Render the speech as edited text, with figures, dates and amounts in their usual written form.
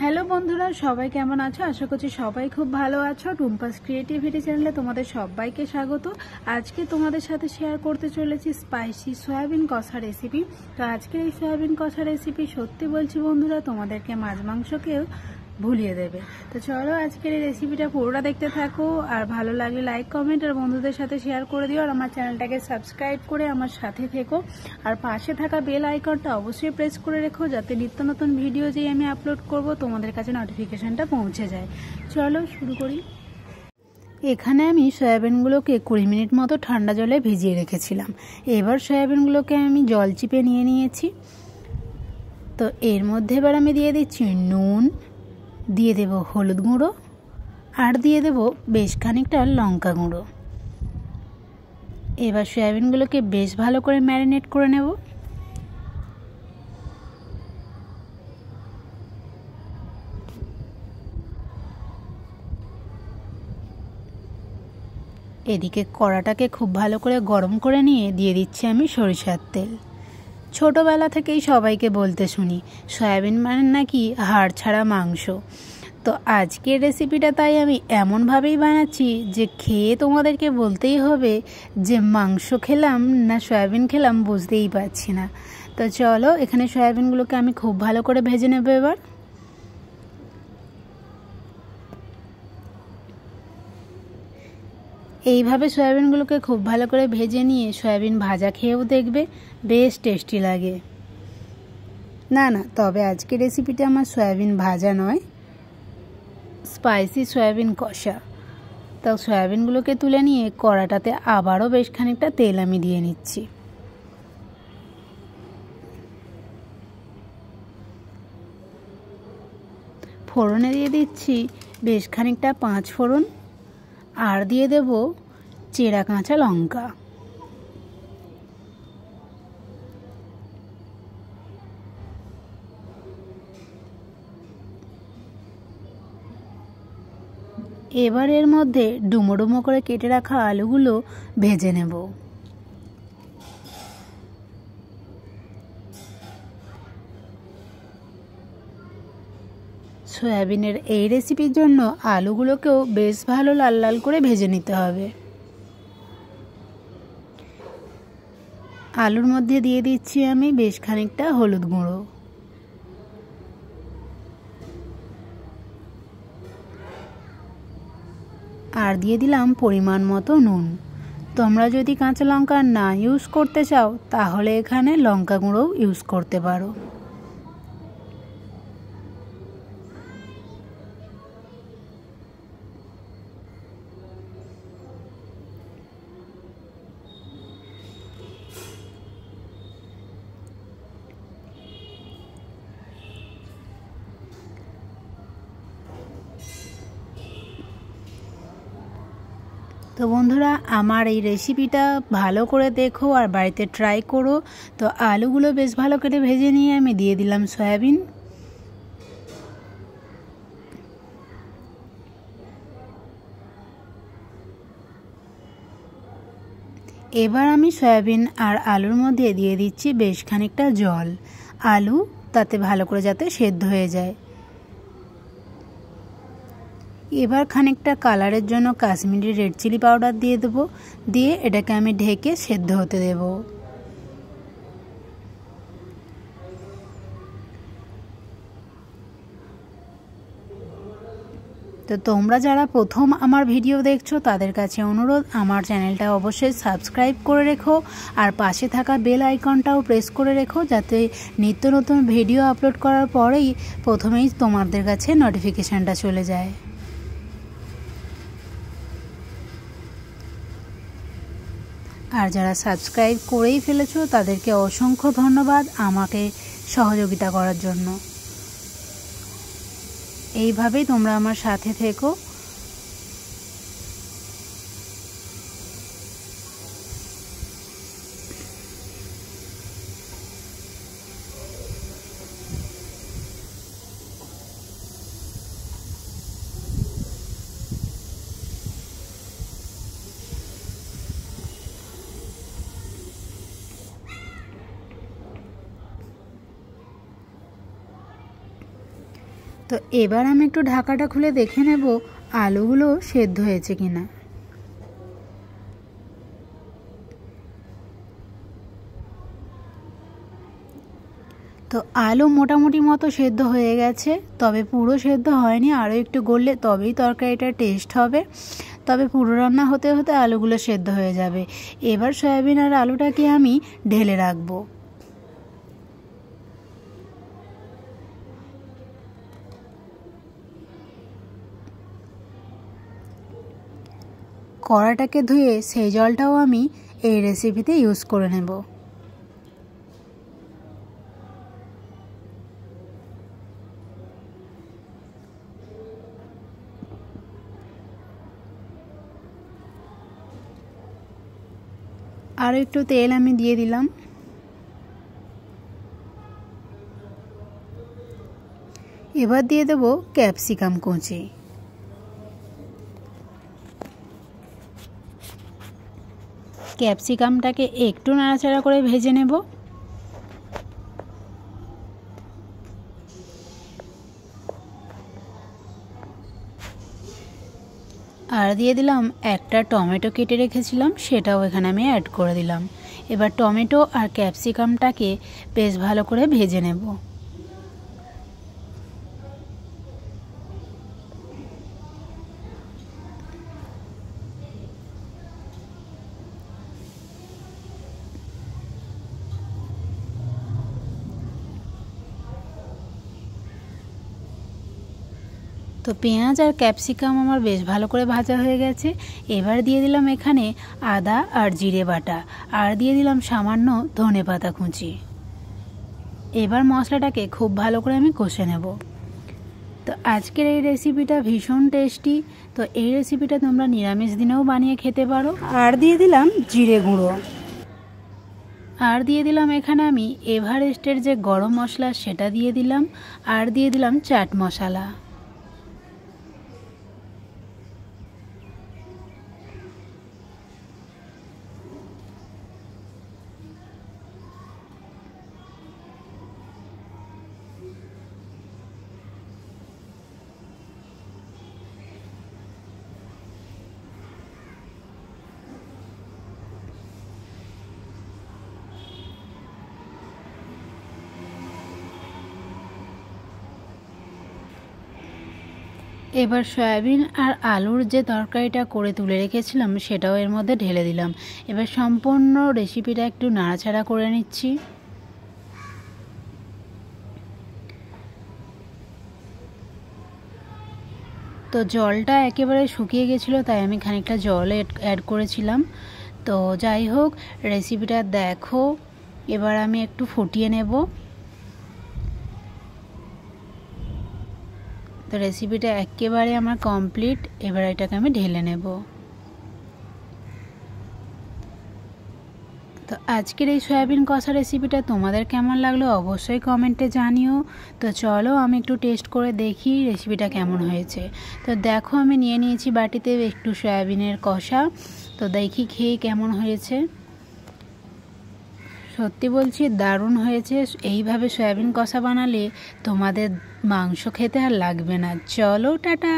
Hello বন্ধুরা, সবাই কেমন আছো? আশা করছি সবাই খুব ভালো আছো। টুম্পাস ক্রিয়েটিভিটি চ্যানেলে তোমাদের সবাইকে স্বাগত। আজকে তোমাদের সাথে শেয়ার করতে চলেছি স্পাইসি সয়াবিন কষা রেসিপি। তো আজকে এই সয়াবিন কষা রেসিপি সত্যি বলছি বন্ধুরা, তোমাদেরকে মাছ মাংসকেও ভুলিয়ে দেবে। তো চলো আজকের এই রেসিপিটা পুরোটা দেখতে থাকো, আর ভালো লাগলে লাইক কমেন্ট আর বন্ধুদের সাথে শেয়ার করে দিও, আর আমার চ্যানেলটাকে সাবস্ক্রাইব করে আমার সাথে থেকো, আর পাশে থাকা বেল আইকনটা অবশ্যই প্রেস করে রেখো, যাতে নিত্য নতুন ভিডিও যেই আমি আপলোড করব তোমাদের কাছে নোটিফিকেশনটা পৌঁছে যায়। চলো শুরু করি। এখানে আমি সয়াবিনগুলোকে 20 মিনিট মতো ঠান্ডা জলে ভিজিয়ে রেখেছিলাম। এবার সয়াবিনগুলোকে আমি জল চিপে নিয়ে নিয়েছি। তো এর মধ্যে এবার আমি দিয়ে দিচ্ছি নুন, দিয়ে দেব হলুদ গুঁড়ো, আর দিয়ে দেব বেশ খানিকটা লঙ্কা গুঁড়ো। এবার সয়াবিনগুলোকে বেশ ভালো করে ম্যারিনেট করে নেব। এদিকে কড়াটাকে খুব ভালো করে গরম করে নিয়ে দিয়ে দিচ্ছি আমি সরিষার তেল। ছোটোবেলা থেকেই সবাইকে বলতে শুনি সয়াবিন মানে নাকি হাড় ছাড়া মাংস। তো আজকের রেসিপিটা তাই আমি এমনভাবেই বানাচ্ছি যে খেয়ে তোমাদেরকে বলতেই হবে যে মাংস খেলাম না সয়াবিন খেলাম বুঝতেই পারছি না। তো চলো, এখানে সয়াবিনগুলোকে আমি খুব ভালো করে ভেজে নেব। এবার এইভাবে সয়াবিনগুলোকে খুব ভালো করে ভেজে নিয়ে সয়াবিন ভাজা খেয়েও দেখবে বেশ টেস্টি লাগে। না, তবে আজকের রেসিপিটা আমার সয়াবিন ভাজা নয়, স্পাইসি সয়াবিন কষা। তো সয়াবিনগুলোকে তুলে নিয়ে কড়াটাতে আবারও বেশ খানিকটা তেল আমি দিয়ে নিচ্ছি। ফোড়নে দিয়ে দিচ্ছি বেশ খানিকটা 5 ফোড়ন, আর দিয়ে দেব চেরা কাঁচা লঙ্কা। এবার এর মধ্যে ডুমো ডুমো করে কেটে রাখা আলুগুলো ভেজে নেব। সয়াবিনের এই রেসিপির জন্য আলুগুলোকেও বেশ ভালো লাল লাল করে ভেজে নিতে হবে। আলুর মধ্যে দিয়ে দিচ্ছি আমি বেশ খানিকটা হলুদ গুঁড়ো, আর দিয়ে দিলাম পরিমাণ মতো নুন। তোমরা যদি কাঁচা লঙ্কা না ইউজ করতে চাও তাহলে এখানে লঙ্কা গুঁড়োও ইউজ করতে পারো। তো বন্ধুরা, আমার এই রেসিপিটা ভালো করে দেখো আর বাড়িতে ট্রাই করো। তো আলুগুলো বেশ ভালো করে ভেজে নিয়ে আমি দিয়ে দিলাম সয়াবিন। এবার আমি সয়াবিন আর আলুর মধ্যে দিয়ে দিচ্ছি বেশ খানিকটা জল। আলু তাতে ভালো করে যাতে সেদ্ধ হয়ে যায়। এবার খানিকটা কালারের জন্য কাশ্মীরি রেড চিলি পাউডার দিয়ে দেবো, দিয়ে এটাকে আমি ঢেকে সেদ্ধ হতে দেব। তো তোমরা যারা প্রথম আমার ভিডিও দেখছো তাদের কাছে অনুরোধ, আমার চ্যানেলটা অবশ্যই সাবস্ক্রাইব করে রেখো, আর পাশে থাকা বেল আইকনটাও প্রেস করে রেখো, যাতে নিত্য নতুন ভিডিও আপলোড করার পরেই প্রথমেই তোমাদের কাছে নোটিফিকেশানটা চলে যায়। আর যারা সাবস্ক্রাইব করেই ফেলেছো তাদেরকে অসংখ্য ধন্যবাদ আমাকে সহযোগিতা করার জন্য। এইভাবেই তোমরা আমার সাথে থেকো। তো এবার আমি একটু ঢাকাটা খুলে দেখে নেব আলুগুলো সেদ্ধ হয়েছে কিনা। তো আলু মোটামুটি মতো সেদ্ধ হয়ে গেছে, তবে পুরো সেদ্ধ হয়নি, আরও একটু গললে তবেই তরকারিটা টেস্ট হবে। তবে পুরো রান্না হতে হতে আলুগুলো সেদ্ধ হয়ে যাবে। এবার সয়াবিন আর আলুটাকে আমি ঢেলে রাখবো। কড়াটাকে ধুয়ে সেই জলটাও আমি এই রেসিপিতে ইউজ করে নেব। আর একটু তেল আমি দিয়ে দিলাম। এবার দিয়ে দেব ক্যাপসিকাম কুচি। ক্যাপসিকামটাকে একটু নাড়াচাড়া করে ভেজে নেব। আর দিয়ে দিলাম একটা টমেটো কেটে রেখেছিলাম, সেটাও এখানে আমি অ্যাড করে দিলাম। এবার টমেটো আর ক্যাপসিকামটাকে বেশ ভালো করে ভেজে নেব। তো পেঁয়াজ আর ক্যাপসিকাম আমার বেশ ভালো করে ভাজা হয়ে গেছে। এবার দিয়ে দিলাম এখানে আদা আর জিরে বাটা, আর দিয়ে দিলাম সামান্য ধনেপাতা কুচি। এবার মশলাটাকে খুব ভালো করে আমি কষে নেব। তো আজকের এই রেসিপিটা ভীষণ টেস্টি। তো এই রেসিপিটা তোমরা নিরামিষ দিনেও বানিয়ে খেতে পারো। আর দিয়ে দিলাম জিরে গুঁড়ো, আর দিয়ে দিলাম এখানে আমি এভারেস্টের যে গরম মশলা সেটা দিয়ে দিলাম, আর দিয়ে দিলাম চাট মশলা। এবার সয়াবিন আর আলুর যে তরকারিটা করে তুলে রেখেছিলাম সেটাও এর মধ্যে ঢেলে দিলাম। এবার সম্পূর্ণ রেসিপিটা একটু নাড়াচাড়া করে নিচ্ছি। তো জলটা একেবারে শুকিয়ে গেছিলো, তাই আমি খানিকটা জল অ্যাড করেছিলাম। তো যাই হোক, রেসিপিটা দেখো। এবার আমি একটু ফুটিয়ে নেব। তো রেসিপিটা একেবারে আমার কমপ্লিট। এবার এটাকে আমি ঢেলে নেব। তো আজকের এই সয়াবিন কষা রেসিপিটা তোমাদের কেমন লাগলো অবশ্যই কমেন্টে জানিও। তো চলো আমি একটু টেস্ট করে দেখি রেসিপিটা কেমন হয়েছে। তো দেখো আমি নিয়ে নিয়েছি বাটিতে একটু সয়াবিনের কষা। তো দেখি খেয়ে কেমন হয়েছে। সত্যি বলছি দারুণ হয়েছে। এইভাবে সয়াবিন কষা বানালে তোমাদের মাংস খেতে আর লাগবে না। চলো টাটা।